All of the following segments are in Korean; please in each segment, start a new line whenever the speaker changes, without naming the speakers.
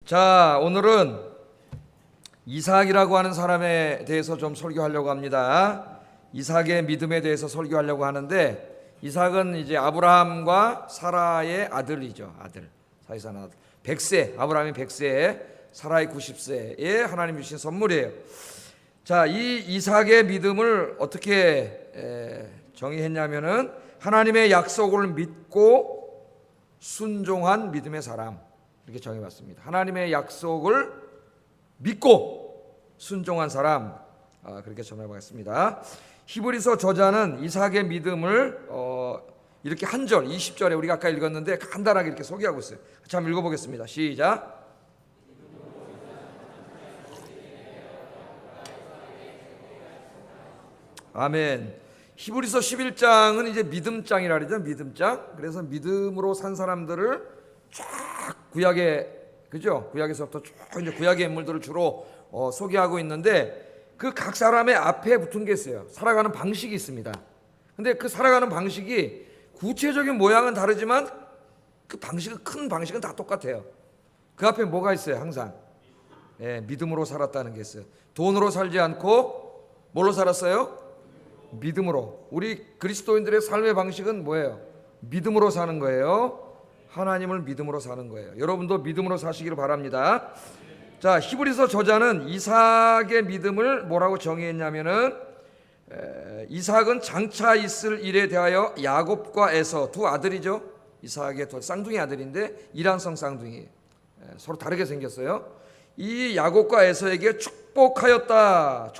자, 오늘은 이삭이라고 하는 사람에 대해서 좀 설교하려고 합니다. 이삭의 믿음에 대해서 설교하려고 하는데, 이삭은 이제 아브라함과 사라의 아들이죠. 아들. 사이산 아들. 100세, 아브라함이 100세, 사라의 90세에 하나님 주신 선물이에요. 자, 이 이삭의 믿음을 어떻게 정의했냐면은 하나님의 약속을 믿고 순종한 믿음의 사람, 이렇게 정해봤습니다. 하나님의 약속을 믿고 순종한 사람, 그렇게 정해봤습니다. 히브리서 저자는 이삭의 믿음을 이렇게 한 절, 20절에 우리가 아까 읽었는데 간단하게 이렇게 소개하고 있어요. 같이 한번 읽어보겠습니다. 시작. 아멘. 히브리서 11장은 이제 믿음장이라 그러죠. 믿음장. 그래서 믿음으로 산 사람들을 쫙 구약에서부터 쭉 이제 구약의 인물들을 주로 소개하고 있는데, 그 각 사람의 앞에 붙은 게 있어요. 살아가는 방식이 있습니다. 근데 그 살아가는 방식이 구체적인 모양은 다르지만 그 큰 방식은 다 똑같아요. 그 앞에 뭐가 있어요? 항상 믿음으로 살았다는 게 있어요. 돈으로 살지 않고 뭘로 살았어요? 믿음으로. 우리 그리스도인들의 삶의 방식은 뭐예요? 믿음으로 사는 거예요. 하나님을 믿음으로 사는 거예요. 여러분도 믿음으로 사시기를 바랍니다. 자, 히브리서 저자는 이삭의 믿음을 뭐라고 정의했냐면은, 이삭은 장차 있을 일에 대하여 야곱과 에서 두 아들이죠. 이삭의 두 쌍둥이 아들인데 이란성 쌍둥이, 서로 다르게 생겼어요. 이 야곱과 에서에게 축복하였다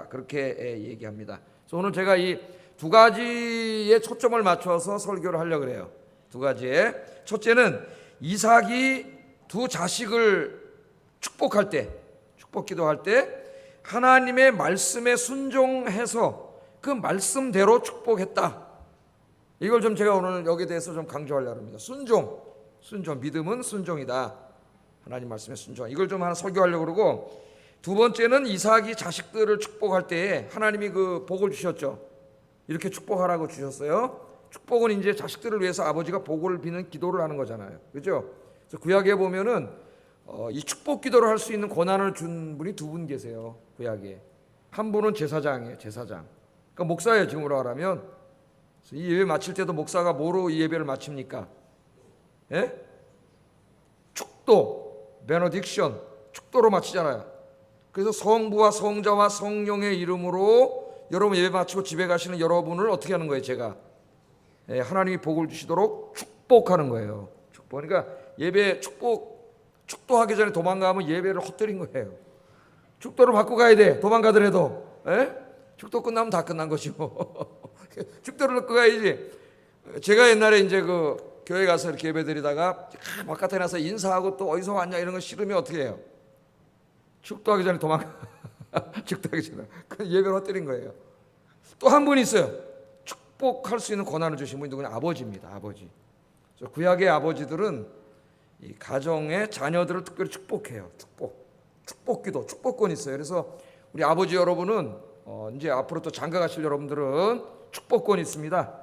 그렇게 얘기합니다. 그래서 오늘 제가 이 두 가지에 초점을 맞춰서 설교를 하려고 그래요. 두 가지에. 첫째는 이삭이 두 자식을 축복할 때, 축복 기도할 때 하나님의 말씀에 순종해서 그 말씀대로 축복했다. 이걸 좀 제가 오늘 여기에 대해서 좀 강조하려고 합니다. 순종, 믿음은 순종이다. 하나님 말씀에 순종. 이걸 좀 하나 설교하려고 그러고, 두 번째는 이삭이 자식들을 축복할 때에 하나님이 그 복을 주셨죠. 이렇게 축복하라고 주셨어요. 축복은 이제 자식들을 위해서 아버지가 복을 비는 기도를 하는 거잖아요. 그렇죠? 그래서 구약에 보면은 이 축복 기도를 할 수 있는 권한을 준 분이 두 분 계세요. 구약에. 한 분은 제사장이에요. 제사장. 그러니까 목사예요. 지금으로 말하면. 이 예배 마칠 때도 목사가 뭐로 이 예배를 마칩니까? 예? 축도, 베네딕션, 축도로 마치잖아요. 그래서 성부와 성자와 성령의 이름으로 여러분 예배 마치고 집에 가시는 여러분을 어떻게 하는 거예요? 제가 하나님이 복을 주시도록 축복하는 거예요. 축복. 그러니까 예배 축도하기 전에 도망가면 예배를 헛되린 거예요. 축도를 받고 가야 돼. 도망가더라도. 축도 끝나면 다 끝난 것이고. 축도를 받고 가야지. 제가 옛날에 이제 그 교회 가서 이렇게 예배 드리다가 바깥에 나서 인사하고 또 어디서 왔냐 이런 거 싫으면 어떻게 해요? 축도하기 전에 도망가. 축도하기 전에. 그 예배를 헛되린 거예요. 또 한 분이 있어요. 축복할 수 있는 권한을 주신 분이 누구냐? 아버지입니다. 아버지. 구약의 아버지들은 이 가정의 자녀들을 특별히 축복해요. 축복기도, 축복권이 있어요. 그래서 우리 아버지 여러분은 이제 앞으로 또 장가 가실 여러분들은 축복권이 있습니다.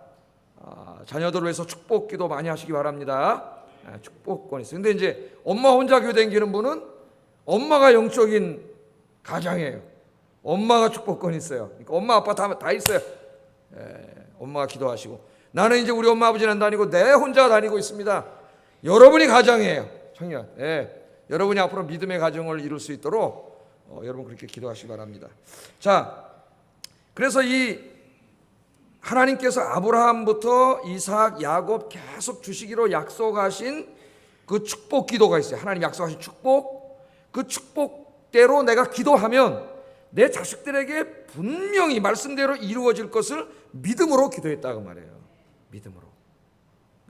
자녀들을 위해서 축복기도 많이 하시기 바랍니다. 축복권이 있어요. 근데 이제 엄마 혼자 교회 다니는 분은 엄마가 영적인 가장이에요. 엄마가 축복권이 있어요. 그러니까 엄마 아빠 다 있어요. 엄마가 기도하시고, 나는 이제 우리 엄마 아버지는 안 다니고 내 혼자 다니고 있습니다. 여러분이 가장이에요. 청년. 여러분이 앞으로 믿음의 가정을 이룰 수 있도록 여러분 그렇게 기도하시기 바랍니다. 자, 그래서 이 하나님께서 아브라함부터 이삭, 야곱 계속 주시기로 약속하신 그 축복 기도가 있어요. 하나님 약속하신 축복, 그 축복대로 내가 기도하면 내 자식들에게 분명히 말씀대로 이루어질 것을 믿음으로 기도했다고 말해요. 믿음으로.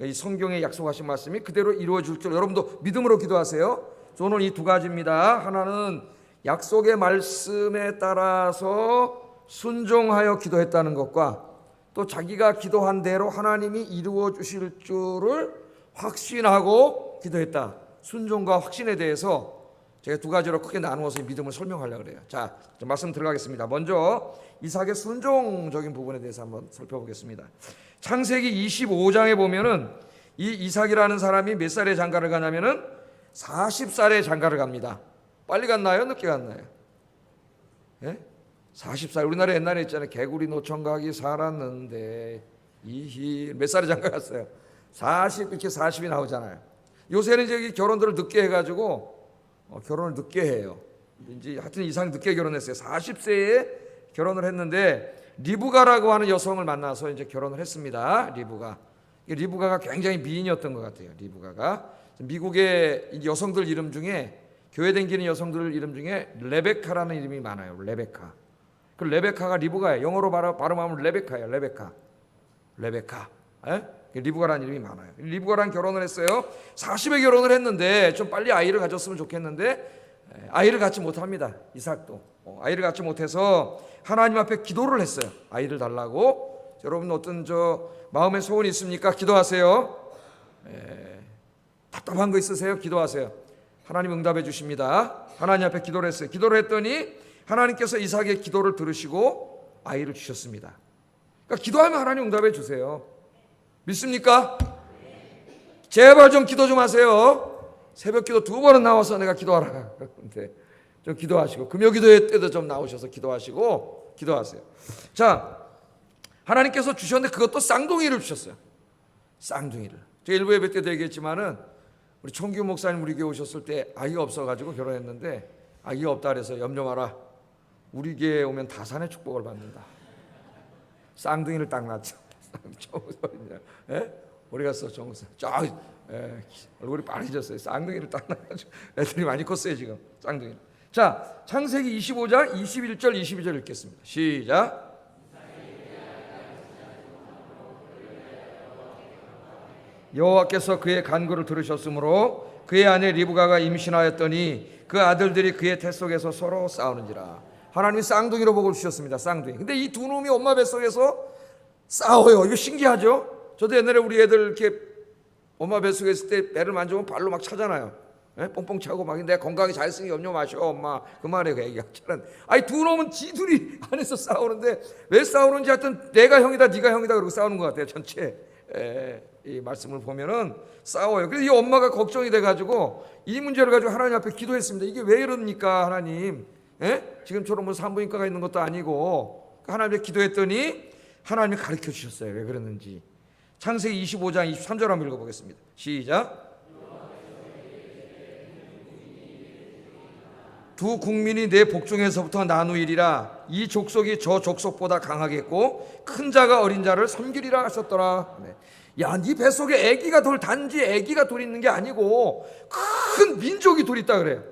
이 성경에 약속하신 말씀이 그대로 이루어질 줄 여러분도 믿음으로 기도하세요. 오늘 이 두 가지입니다. 하나는 약속의 말씀에 따라서 순종하여 기도했다는 것과, 또 자기가 기도한 대로 하나님이 이루어 주실 줄을 확신하고 기도했다. 순종과 확신에 대해서 제가 두 가지로 크게 나누어서 믿음을 설명하려고 그래요. 자, 말씀 들어가겠습니다. 먼저 이삭의 순종적인 부분에 대해서 한번 살펴보겠습니다. 창세기 25장에 보면은 이 이삭이라는 사람이 몇 살에 장가를 가냐면은 40살에 장가를 갑니다. 빨리 갔나요? 늦게 갔나요? 예? 40살. 우리나라 옛날에 있잖아요. 개구리 노총각이 살았는데 이히 몇 살에 장가 갔어요? 40 이렇게 40이 나오잖아요. 요새는 이제 결혼들을 늦게 해가지고 결혼을 늦게 해요. 이제 하여튼 이상 늦게 결혼했어요. 40세에 결혼을 했는데 리브가라고 하는 여성을 만나서 이제 결혼을 했습니다. 리브가가 굉장히 미인이었던 것 같아요. 리브가가 미국의 여성들 이름 중에 교회 다니는 여성들 이름 중에 레베카라는 이름이 많아요. 레베카. 그 레베카가 리브가예요. 영어로 발음하면 레베카예요. 레베카. 예? 리브가라는 이름이 많아요. 리브가랑 결혼을 했어요. 40에 결혼을 했는데 좀 빨리 아이를 가졌으면 좋겠는데 아이를 갖지 못합니다. 이삭도 아이를 갖지 못해서 하나님 앞에 기도를 했어요. 아이를 달라고. 여러분 어떤 마음의 소원이 있습니까? 기도하세요. 답답한 거 있으세요? 기도하세요. 하나님 응답해 주십니다. 하나님 앞에 기도를 했어요. 기도를 했더니 하나님께서 이삭의 기도를 들으시고 아이를 주셨습니다. 그러니까 기도하면 하나님 응답해 주세요. 믿습니까? 제발 좀 기도 좀 하세요. 새벽 기도 2번은 나와서 내가 기도하라 그런데 좀 기도하시고 금요기도회 때도 좀 나오셔서 기도하시고 기도하세요. 자, 하나님께서 주셨는데 그것도 쌍둥이를 주셨어요. 쌍둥이를. 제가 일부 예배 때도 얘기했지만은 우리 총규 목사님 우리 교회 오셨을 때 아이가 없어가지고 결혼했는데 아이가 없다 그래서 염려 마라. 우리 교회에 오면 다산의 축복을 받는다. 쌍둥이를 딱 낳죠. 예? 어디 갔어 정우사? 얼굴이 빨개졌어요. 쌍둥이를 딱 낳아가지고 애들이 많이 컸어요 지금 쌍둥이. 자, 창세기 25장 21절 22절 읽겠습니다. 시작. 여호와께서 그의 간구를 들으셨으므로 그의 아내 리브가가 임신하였더니 그 아들들이 그의 태 속에서 서로 싸우는지라. 하나님이 쌍둥이로 복을 주셨습니다. 쌍둥이. 근데 이 두 놈이 엄마 뱃속에서 싸워요. 이거 신기하죠? 저도 옛날에 우리 애들 이렇게 엄마 뱃속에 있을 때 배를 만져보면 발로 막 차잖아요. 뽕뽕 차고 막 내가 건강히 잘 있으니 염려 마셔 엄마 그만해 그 애기가. 아니 두 놈은 지들이 안에서 싸우는데 왜 싸우는지 하여튼 내가 형이다 네가 형이다 그러고 싸우는 것 같아요. 전체 이 말씀을 보면은 싸워요. 그래서 이 엄마가 걱정이 돼가지고 이 문제를 가지고 하나님 앞에 기도했습니다. 이게 왜 이럽니까 하나님? 지금처럼 뭐 산부인과가 있는 것도 아니고 하나님 앞에 기도했더니 하나님이 가르쳐 주셨어요. 왜 그랬는지. 창세기 25장 23절 한번 읽어보겠습니다. 시작. 두 국민이 내 복중에서부터 나누이리라. 이 족속이 저 족속보다 강하겠고 큰 자가 어린 자를 섬기리라 하셨더라. 야, 네 뱃속에 아기가 단지 아기가 둘 있는 게 아니고 큰 민족이 둘 있다 그래요.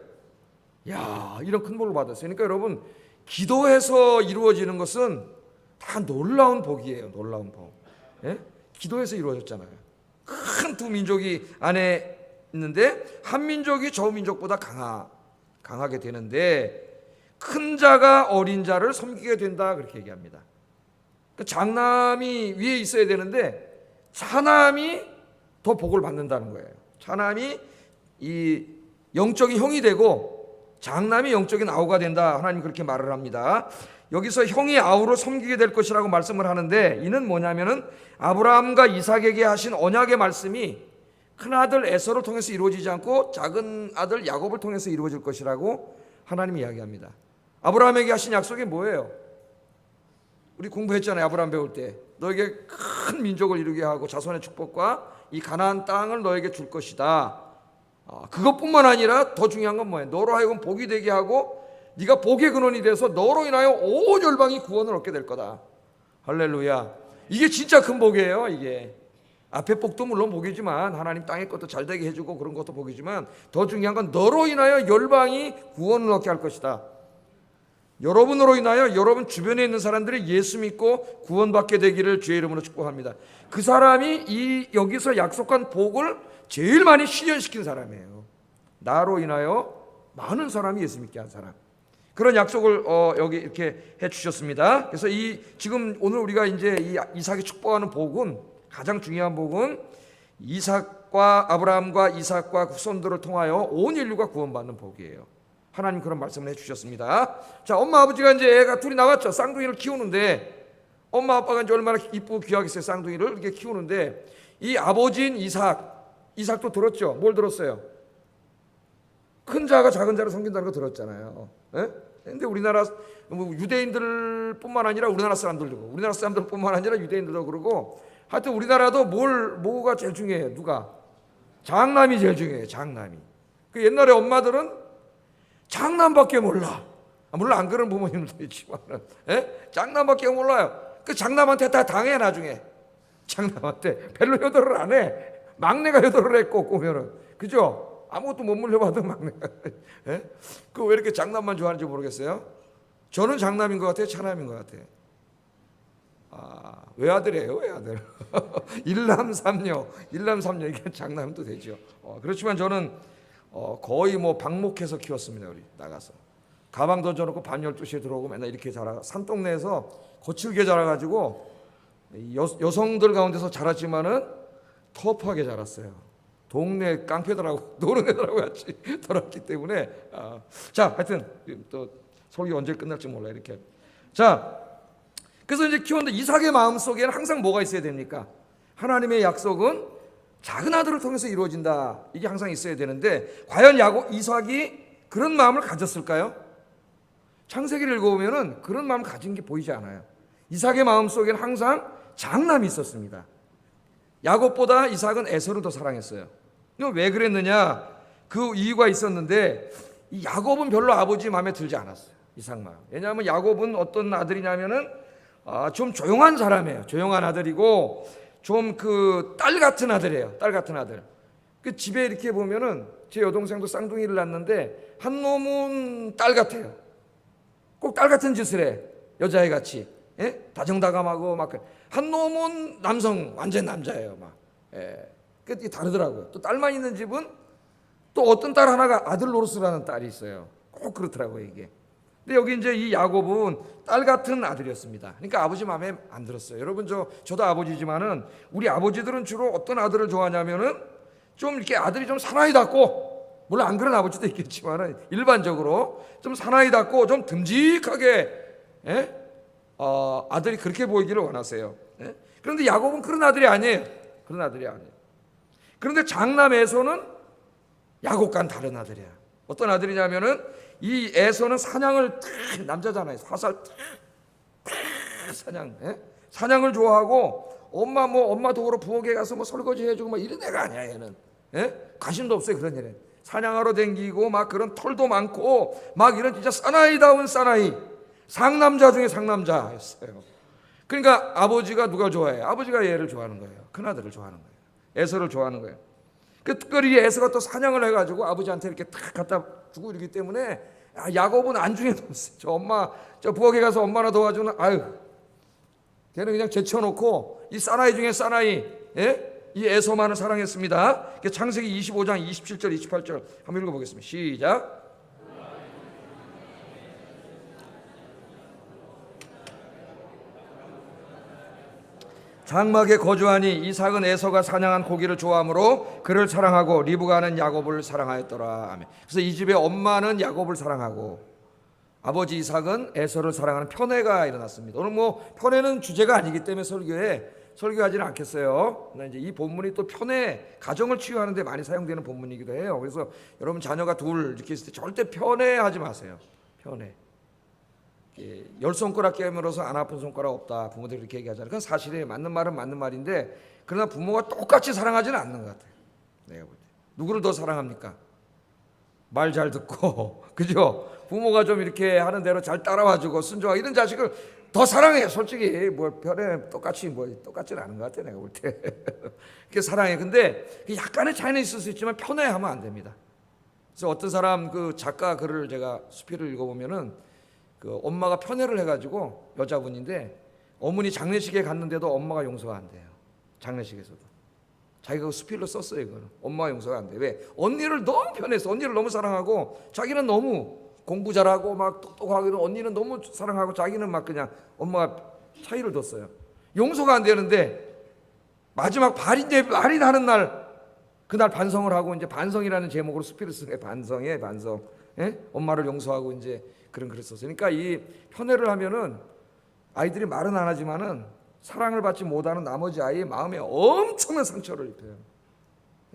야, 이런 큰 복을 받았어요. 그러니까 여러분 기도해서 이루어지는 것은 다 놀라운 복이에요. 놀라운 복. 기도해서 이루어졌잖아요. 큰 두 민족이 안에 있는데 한 민족이 저 민족보다 강하게 되는데 큰 자가 어린 자를 섬기게 된다 그렇게 얘기합니다. 장남이 위에 있어야 되는데 차남이 더 복을 받는다는 거예요. 차남이 이 영적인 형이 되고 장남이 영적인 아우가 된다. 하나님 그렇게 말을 합니다. 여기서 형이 아우를 섬기게 될 것이라고 말씀을 하는데 이는 뭐냐면은 아브라함과 이삭에게 하신 언약의 말씀이 큰아들 에서를 통해서 이루어지지 않고 작은 아들 야곱을 통해서 이루어질 것이라고 하나님이 이야기합니다. 아브라함에게 하신 약속이 뭐예요? 우리 공부했잖아요. 아브라함 배울 때 너에게 큰 민족을 이루게 하고 자손의 축복과 이 가나안 땅을 너에게 줄 것이다. 그것뿐만 아니라 더 중요한 건 뭐예요? 너로 하여금 복이 되게 하고 네가 복의 근원이 돼서 너로 인하여 온 열방이 구원을 얻게 될 거다. 할렐루야. 이게 진짜 큰 복이에요. 이게 앞에 복도 물론 복이지만 하나님 땅의 것도 잘 되게 해주고 그런 것도 복이지만 더 중요한 건 너로 인하여 열방이 구원을 얻게 할 것이다. 여러분으로 인하여 여러분 주변에 있는 사람들이 예수 믿고 구원받게 되기를 주의 이름으로 축복합니다. 그 사람이 이 여기서 약속한 복을 제일 많이 실현시킨 사람이에요. 나로 인하여 많은 사람이 예수 믿게 한 사람. 그런 약속을 여기 이렇게 해주셨습니다. 그래서 지금 오늘 우리가 이제 이 이삭이 축복하는 복은 가장 중요한 복은 이삭과 아브라함과 이삭과 후손들을 통하여 온 인류가 구원받는 복이에요. 하나님 그런 말씀을 해주셨습니다. 자, 엄마 아버지가 이제 애가 둘이 나왔죠. 쌍둥이를 키우는데 엄마 아빠가 이제 얼마나 이쁘고 귀하겠어요. 쌍둥이를 이렇게 키우는데 이 아버지인 이삭도 들었죠. 뭘 들었어요? 큰 자가 작은 자를 섬긴다는 거 들었잖아요. 예? 근데 우리나라 유대인들뿐만 아니라 우리나라 사람들도, 우리나라 사람들뿐만 아니라 유대인들도 그러고, 하여튼 우리나라도 뭐가 제일 중요해요? 누가? 장남이 제일 중요해요. 장남이. 그 옛날에 엄마들은 장남밖에 몰라. 물론 안 그런 부모님들도 있지만은, 예? 장남밖에 몰라요. 그 장남한테 다 당해 나중에. 장남한테 별로 효도를 안 해. 막내가 효도를 해 꼭 보면은, 그죠? 아무것도 못 물려받은 막내가. 예? 그 왜 이렇게 장남만 좋아하는지 모르겠어요. 저는 장남인 것 같아요, 차남인 것 같아요. 외아들이에요, 외아들. 일남삼녀 이게 장남도 되죠. 그렇지만 저는 거의 뭐 방목해서 키웠습니다. 우리 나가서 가방 던져놓고 밤 12시에 들어오고 맨날 이렇게 자라. 산동네에서 거칠게 자라가지고 여성들 가운데서 자랐지만은 터프하게 자랐어요. 동네 깡패들하고 노는 애들하고 같이 돌았기 때문에. 자, 하여튼 또 설교 언제 끝날지 몰라 이렇게. 자, 그래서 이제 키웠는데 이삭의 마음속에는 항상 뭐가 있어야 됩니까? 하나님의 약속은 작은 아들을 통해서 이루어진다. 이게 항상 있어야 되는데 과연 이삭이 그런 마음을 가졌을까요? 창세기를 읽어보면은 그런 마음을 가진 게 보이지 않아요. 이삭의 마음속에는 항상 장남이 있었습니다. 야곱보다 이삭은 에서를 더 사랑했어요. 왜 그랬느냐? 그 이유가 있었는데 이 야곱은 별로 아버지 마음에 들지 않았어요. 이삭 마음. 왜냐하면 야곱은 어떤 아들이냐면은 좀 조용한 사람이에요. 조용한 아들이고 좀 그 딸 같은 아들이에요. 딸 같은 아들. 그 집에 이렇게 보면은 제 여동생도 쌍둥이를 낳는데 한 놈은 딸 같아요. 꼭 딸 같은 짓을 해. 여자애 같이. 예? 다정다감하고 막. 한 놈은 남성, 완전 남자예요. 막. 예. 그게 다르더라고요. 또 딸만 있는 집은 또 어떤 딸 하나가 아들 노릇을 딸이 있어요. 꼭 그렇더라고요, 이게. 근데 여기 이제 이 야곱은 딸 같은 아들이었습니다. 그러니까 아버지 마음에 안 들었어요. 여러분 저도 아버지지만은 우리 아버지들은 주로 어떤 아들을 좋아하냐면은 좀 이렇게 아들이 좀 사나이답고, 물론 안 그런 아버지도 있겠지만은 일반적으로 좀 사나이답고 좀 듬직하게, 예? 아들이 그렇게 보이기를 원하세요. 예? 그런데 야곱은 그런 아들이 아니에요. 그런 아들이 아니에요. 그런데 장남 에서는 야곱과는 다른 아들이야. 어떤 아들이냐면은 이 에서는 사냥을 남자잖아요. 화살 사냥, 예? 사냥을 좋아하고 엄마 도우러 부엌에 가서 뭐 설거지 해주고 막 이런 애가 아니야 얘는. 예? 관심도 없어요 그런 일에. 사냥하러 댕기고 막 그런 털도 많고 막 이런 진짜 사나이다운 사나이, 상남자 중에 상남자였어요. 그러니까 아버지가 누가 좋아해요? 아버지가 얘를 좋아하는 거예요. 큰 아들을 좋아하는 거예요. 에서를 좋아하는 거예요. 그 특별히 에서가 또 사냥을 해가지고 아버지한테 이렇게 탁 갖다 주고 이러기 때문에 야곱은 안중에 넣었어요. 저 부엌에 가서 엄마나 도와주는, 걔는 그냥 제쳐놓고 이 사나이 중에 사나이, 예? 이 에서만을 사랑했습니다. 창세기 25장 27절 28절 한번 읽어보겠습니다. 시작. 장막에 거주하니 이삭은 에서가 사냥한 고기를 좋아하므로 그를 사랑하고 리브가는 야곱을 사랑하였더라. 아멘. 그래서 이 집의 엄마는 야곱을 사랑하고 아버지 이삭은 에서를 사랑하는 편애가 일어났습니다. 오늘 뭐 편애는 주제가 아니기 때문에 설교하지는 않겠어요. 이제 이 본문이 또 편애, 가정을 치유하는 데 많이 사용되는 본문이기도 해요. 그래서 여러분 자녀가 둘 이렇게 있을 때 절대 편애하지 마세요. 편애. 열 손가락 깨물어서 안 아픈 손가락 없다. 부모들이 그렇게 얘기하잖아요. 그건 사실이에요. 맞는 말은 맞는 말인데 그러나 부모가 똑같이 사랑하지는 않는 것 같아요. 내가 볼 때. 누구를 더 사랑합니까? 말 잘 듣고 그죠? 부모가 좀 이렇게 하는 대로 잘 따라와주고 순종하고 이런 자식을 더 사랑해요. 솔직히 뭐 별에 똑같지는 않은 것 같아요. 내가 볼 때. 그렇게 사랑해. 근데 약간의 차이는 있을 수 있지만 편애하면 안 됩니다. 그래서 어떤 사람 그 작가 글을 제가 수필을 읽어보면은 그 엄마가 편애를 해가지고 여자분인데 어머니 장례식에 갔는데도 엄마가 용서가 안 돼요. 장례식에서도 자기가 그 수필로 썼어요. 이거는 엄마가 용서가 안 돼. 왜? 언니를 너무 편해서 언니를 너무 사랑하고 자기는 너무 공부 잘하고 막 똑똑하고 언니는 너무 사랑하고 자기는 막 그냥 엄마가 차이를 뒀어요. 용서가 안 되는데 마지막 말이 나는 날 그날 반성을 하고 이제 반성이라는 제목으로 수필을 쓰네. 반성에 반성. 예? 엄마를 용서하고 이제 그런 글을 썼어요. 그러니까 이 편애를 하면은 아이들이 말은 안 하지만은 사랑을 받지 못하는 나머지 아이의 마음에 엄청난 상처를 입혀요.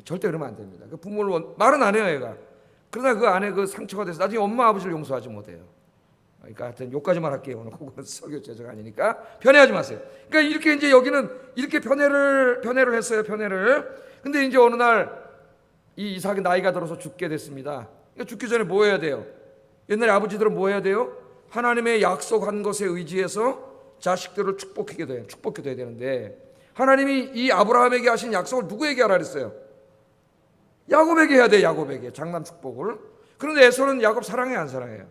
절대 그러면 안 됩니다. 그 부모를 말은 안 해요, 얘가. 그러나 그 안에 그 상처가 돼서 나중에 엄마 아버지를 용서하지 못해요. 그러니까 하여튼 요까지만 할게요. 오늘 그거는 설교 제자가 아니니까 편애하지 마세요. 그러니까 이렇게 이제 여기는 이렇게 편애를 했어요. 편애를. 근데 이제 어느 날 이 이삭이 나이가 들어서 죽게 됐습니다. 그러니까 죽기 전에 뭐 해야 돼요? 옛날에 아버지들은 뭐 해야 돼요? 하나님의 약속한 것에 의지해서 자식들을 축복해줘야 되는데, 하나님이 이 아브라함에게 하신 약속을 누구에게 하라 그랬어요? 야곱에게 해야 돼. 야곱에게 장남 축복을. 그런데 에서는 야곱 사랑해요, 안 사랑해요?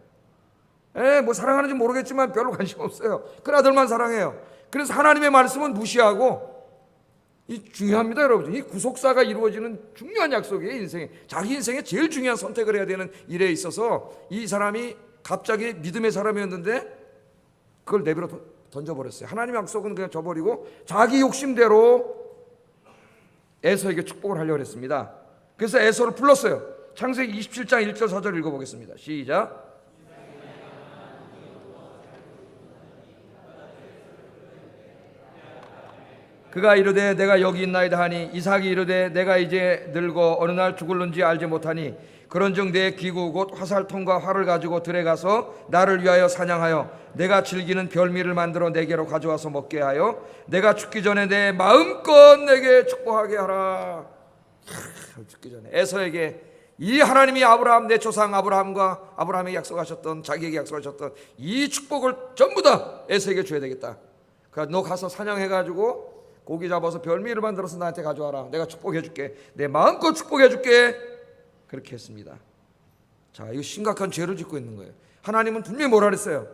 뭐 사랑하는지 모르겠지만 별로 관심 없어요. 그 아들만 사랑해요. 그래서 하나님의 말씀은 무시하고, 이 중요합니다, 여러분. 이 구속사가 이루어지는 중요한 약속이에요. 인생에 자기 인생에 제일 중요한 선택을 해야 되는 일에 있어서 이 사람이 갑자기 믿음의 사람이었는데 그걸 내버려 던져버렸어요. 하나님의 약속은 그냥 줘버리고 자기 욕심대로 에서에게 축복을 하려고 했습니다. 그래서 에서를 불렀어요. 창세기 27장 1절 4절 읽어보겠습니다. 시작. 그가 이르되 내가 여기 있나이다 하니 이삭이 이르되 내가 이제 늙어 어느 날 죽을는지 알지 못하니 그런즉 내 기구 곧 화살통과 활을 가지고 들에 가서 나를 위하여 사냥하여 내가 즐기는 별미를 만들어 내게로 가져와서 먹게 하여 내가 죽기 전에 내 마음껏 내게 축복하게 하라. 죽기 전에 에서에게 이 하나님이 아브라함 내 조상 아브라함에게 약속하셨던, 자기에게 약속하셨던 이 축복을 전부 다 에서에게 줘야 되겠다. 그러니까 너 가서 사냥해가지고 고기 잡아서 별미를 만들어서 나한테 가져와라. 내가 축복해줄게. 내 마음껏 축복해줄게. 그렇게 했습니다. 자, 이거 심각한 죄를 짓고 있는 거예요. 하나님은 분명히 뭐라 그랬어요?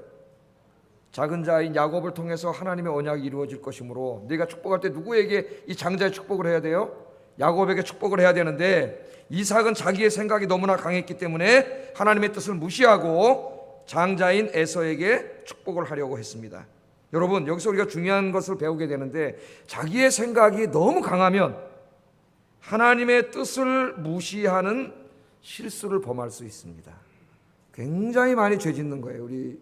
작은 자인 야곱을 통해서 하나님의 언약이 이루어질 것이므로 네가 축복할 때 누구에게 이 장자의 축복을 해야 돼요? 야곱에게 축복을 해야 되는데 이삭은 자기의 생각이 너무나 강했기 때문에 하나님의 뜻을 무시하고 장자인 에서에게 축복을 하려고 했습니다. 여러분, 여기서 우리가 중요한 것을 배우게 되는데 자기의 생각이 너무 강하면 하나님의 뜻을 무시하는 실수를 범할 수 있습니다. 굉장히 많이 죄 짓는 거예요. 우리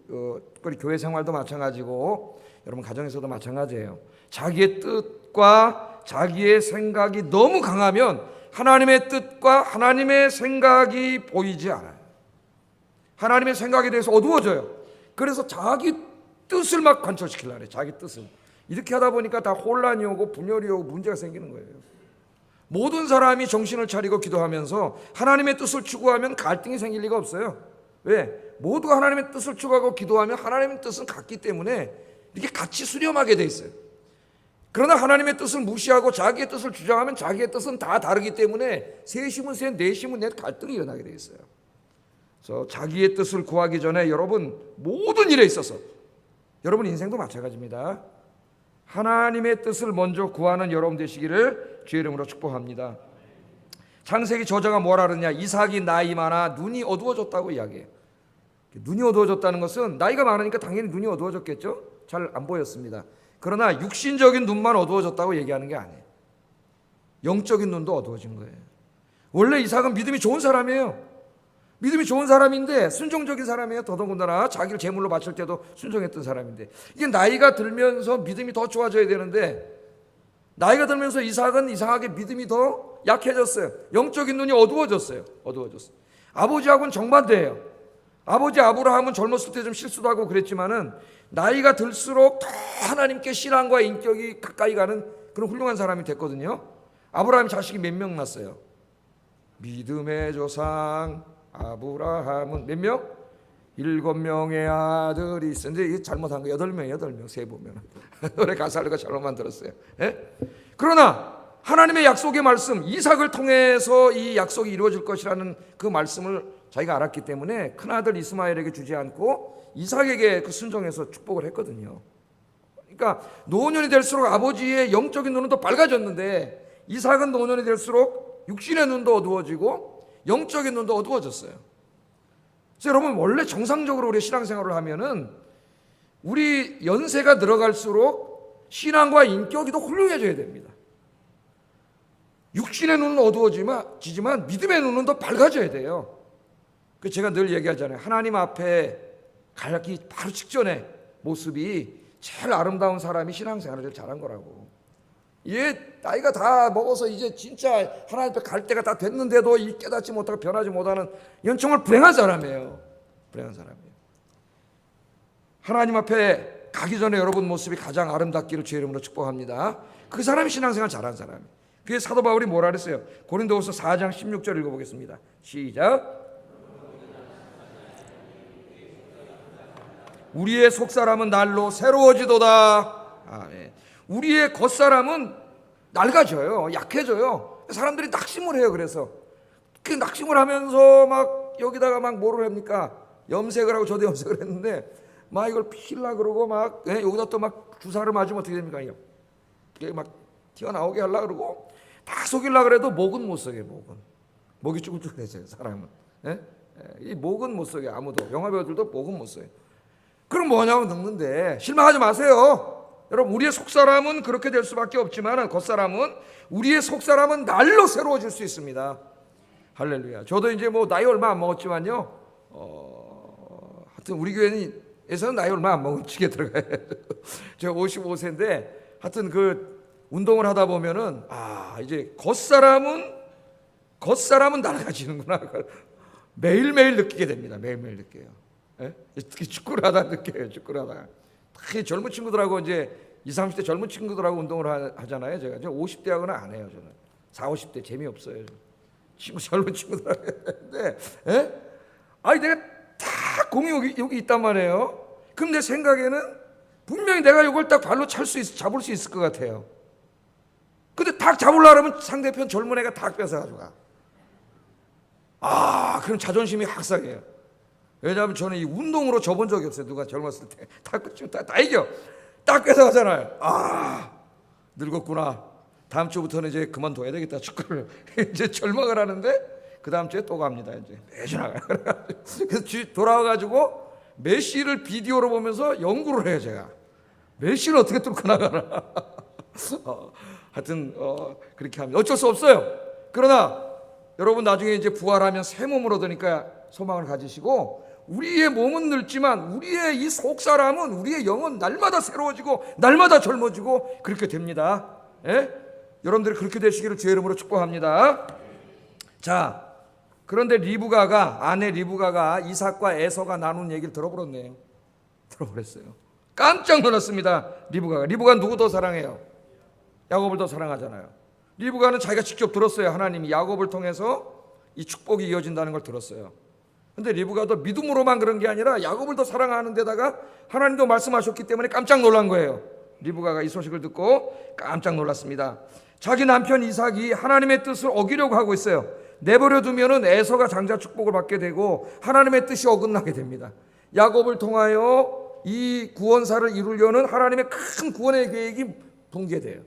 특별히 교회 생활도 마찬가지고 여러분 가정에서도 마찬가지예요. 자기의 뜻과 자기의 생각이 너무 강하면 하나님의 뜻과 하나님의 생각이 보이지 않아요. 하나님의 생각에 대해서 어두워져요. 그래서 자기 뜻을 막 관철시키려고 해요. 자기 뜻을. 이렇게 하다 보니까 다 혼란이 오고 분열이 오고 문제가 생기는 거예요. 모든 사람이 정신을 차리고 기도하면서 하나님의 뜻을 추구하면 갈등이 생길 리가 없어요. 왜? 모두가 하나님의 뜻을 추구하고 기도하면 하나님의 뜻은 같기 때문에 이렇게 같이 수렴하게 돼 있어요. 그러나 하나님의 뜻을 무시하고 자기의 뜻을 주장하면 자기의 뜻은 다 다르기 때문에 셋이면 셋, 넷이면 넷 갈등이 일어나게 돼 있어요. 그래서 자기의 뜻을 구하기 전에 여러분 모든 일에 있어서 여러분 인생도 마찬가지입니다. 하나님의 뜻을 먼저 구하는 여러분 되시기를 주의 이름으로 축복합니다. 창세기 저자가 뭐라 그러냐? 이삭이 나이 많아 눈이 어두워졌다고 이야기해요. 눈이 어두워졌다는 것은 나이가 많으니까 당연히 눈이 어두워졌겠죠? 잘 안 보였습니다. 그러나 육신적인 눈만 어두워졌다고 얘기하는 게 아니에요. 영적인 눈도 어두워진 거예요. 원래 이삭은 믿음이 좋은 사람이에요. 믿음이 좋은 사람인데 순종적인 사람이에요. 더더군다나 자기를 제물로 바칠 때도 순종했던 사람인데 이게 나이가 들면서 믿음이 더 좋아져야 되는데 나이가 들면서 이삭은 이상하게 믿음이 더 약해졌어요. 영적인 눈이 어두워졌어요. 아버지하고는 정반대예요. 아버지 아브라함은 젊었을 때 좀 실수도 하고 그랬지만은 나이가 들수록 더 하나님께 신앙과 인격이 가까이 가는 그런 훌륭한 사람이 됐거든요. 아브라함 자식이 몇 명 낳았어요? 믿음의 조상 아브라함은 몇 명? 7명의 아들이 있었는데 이게 잘못한 거 8명 세 보면 노래 가사를 잘못 만들었어요. 예? 그러나 하나님의 약속의 말씀 이삭을 통해서 이 약속이 이루어질 것이라는 그 말씀을 자기가 알았기 때문에 큰아들 이스마엘에게 주지 않고 이삭에게 그 순종해서 축복을 했거든요. 그러니까 노년이 될수록 아버지의 영적인 눈은 더 밝아졌는데 이삭은 노년이 될수록 육신의 눈도 어두워지고 영적인 눈도 어두워졌어요. 그래서 여러분 원래 정상적으로 우리 신앙생활을 하면은 우리 연세가 들어갈수록 신앙과 인격이 더 훌륭해져야 됩니다. 육신의 눈은 어두워지지만 믿음의 눈은 더 밝아져야 돼요. 그 제가 늘 얘기하잖아요. 하나님 앞에 가기 바로 직전에 모습이 제일 아름다운 사람이 신앙생활을 제일 잘한 거라고. 얘 나이가 다 먹어서 이제 진짜 하나님 앞에 갈 때가 다 됐는데도 이 깨닫지 못하고 변하지 못하는 이건 정말 불행한 사람이에요. 불행한 사람이에요. 하나님 앞에 가기 전에 여러분 모습이 가장 아름답기를 주의 이름으로 축복합니다. 그 사람이 신앙생활 잘한 사람이에요. 그게 사도 바울이 뭐라 그랬어요? 고린도후서 4장 16절 읽어보겠습니다. 시작. 우리의 속사람은 날로 새로워지도다. 아멘. 우리의 겉사람은 낡아져요. 약해져요. 사람들이 낙심을 해요. 그래서 그 낙심을 하면서 막 여기다가 막 뭐를 합니까? 염색을 하고, 저도 염색을 했는데 막 이걸 피려고 그러고 막 여기다 또 막 주사를 맞으면 어떻게 됩니까? 이게 막 튀어나오게 하려고 그러고 다 속이려고 그래도 목은 못 속여요. 목이 쭈글쭈글해져요. 사람은. 이 목은 못 속여요. 아무도. 영화배우들도 목은 못 속여요. 그럼 뭐냐고 늙는데 실망하지 마세요. 여러분, 우리의 속사람은 그렇게 될 수밖에 없지만 겉사람은, 우리의 속사람은 날로 새로워질 수 있습니다. 할렐루야. 저도 이제 뭐 나이 얼마 안 먹었지만요, 하여튼 우리 교회에서는 나이 얼마 안 먹은 찌개 들어가요. 제가 55세인데 하여튼 그 운동을 하다 보면은 이제 겉사람은 낡아지는구나. 매일매일 느끼게 됩니다. 매일매일 느껴요. 특히 축구를 하다 느껴요. 축구를 하다가 특히 젊은 친구들하고 이제 20, 30대 젊은 친구들하고 운동을 하잖아요. 제가 50대하고는 안 해요. 저는 40, 50대 재미없어요. 젊은 친구들하고 했는데 내가 딱 공이 여기 있단 말이에요. 그럼 내 생각에는 분명히 내가 이걸 딱 발로 잡을 수 있을 것 같아요. 근데 딱 잡으려고 하면 상대편 젊은 애가 딱 뺏어가지고 그럼 자존심이 확 상해요. 왜냐하면 저는 이 운동으로 져본 적이 없어요. 누가 젊었을 때 다 이겨. 딱 뺏어가잖아요. 늙었구나. 다음 주부터는 이제 그만둬야 되겠다, 축구를. 이제 절망을 하는데 그 다음 주에 또 갑니다. 이제 매주 나가요. 그래서 돌아와가지고 메시를 비디오로 보면서 연구를 해요. 제가 메시를 어떻게 뚫고 나가나. 하여튼 그렇게 합니다. 어쩔 수 없어요. 그러나 여러분, 나중에 이제 부활하면 새 몸으로 되니까 소망을 가지시고, 우리의 몸은 늙지만 우리의 이 속사람은, 우리의 영은 날마다 새로워지고 날마다 젊어지고 그렇게 됩니다. 여러분들이 그렇게 되시기를 주의 이름으로 축복합니다. 자, 그런데 아내 리브가가 이삭과 에서가 나눈 얘기를 들어버렸네요. 들어버렸어요. 깜짝 놀랐습니다. 리브가 누구 더 사랑해요? 야곱을 더 사랑하잖아요. 리브가는 자기가 직접 들었어요. 하나님이 야곱을 통해서 이 축복이 이어진다는 걸 들었어요. 근데 리브가도 믿음으로만 그런 게 아니라 야곱을 더 사랑하는 데다가 하나님도 말씀하셨기 때문에 깜짝 놀란 거예요. 리브가가 이 소식을 듣고 깜짝 놀랐습니다. 자기 남편 이삭이 하나님의 뜻을 어기려고 하고 있어요. 내버려 두면은 에서가 장자 축복을 받게 되고 하나님의 뜻이 어긋나게 됩니다. 야곱을 통하여 이 구원사를 이루려는 하나님의 큰 구원의 계획이 붕괴돼요.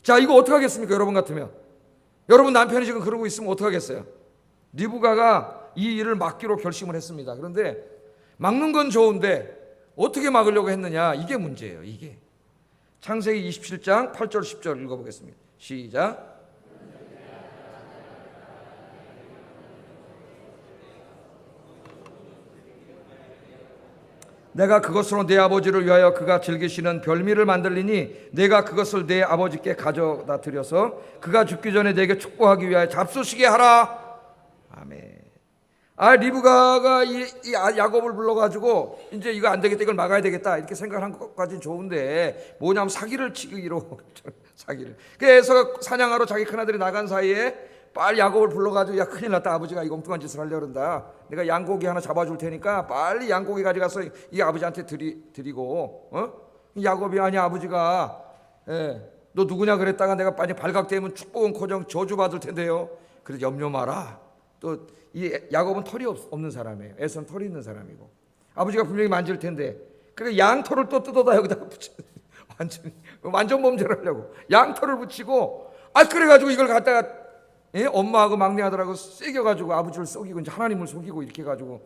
자, 이거 어떻게 하겠습니까? 여러분 같으면, 여러분 남편이 지금 그러고 있으면 어떻게 하겠어요? 리브가가 이 일을 막기로 결심을 했습니다. 그런데 막는 건 좋은데 어떻게 막으려고 했느냐, 이게 문제예요. 이게 창세기 27장 8절 10절 읽어보겠습니다. 시작. 내가 그것으로 내 아버지를 위하여 그가 즐기시는 별미를 만들리니 내가 그것을 내 아버지께 가져다 드려서 그가 죽기 전에 내게 축복하기 위하여 잡수시게 하라. 아멘. 리브가가 이 야곱을 불러가지고 이제 이거 안 되겠다, 이걸 막아야 되겠다 이렇게 생각한 것까지는 좋은데 뭐냐면 사기를 치기로 사기를. 그래서 사냥하러 자기 큰아들이 나간 사이에 빨리 야곱을 불러가지고, 야, 큰일 났다, 아버지가 이 엉뚱한 짓을 하려고 그런다, 내가 양고기 하나 잡아줄 테니까 빨리 양고기 가져가서 이 아버지한테 드리고, 야곱이, 아니 아버지가 너 누구냐 그랬다가 내가 빨리 발각되면 축복은커녕 저주받을 텐데요. 그래서 염려 마라. 또 이 야곱은 털이 없는 사람이에요. 에서는 털이 있는 사람이고, 아버지가 분명히 만질 텐데, 그래서 양털을 또 뜯어다 여기다가 붙여. 완전 범죄를 하려고 양털을 붙이고, 그래가지고 이걸 갖다가 엄마하고 막내 아들하고 새겨가지고 아버지를 속이고 이제 하나님을 속이고 이렇게 해가지고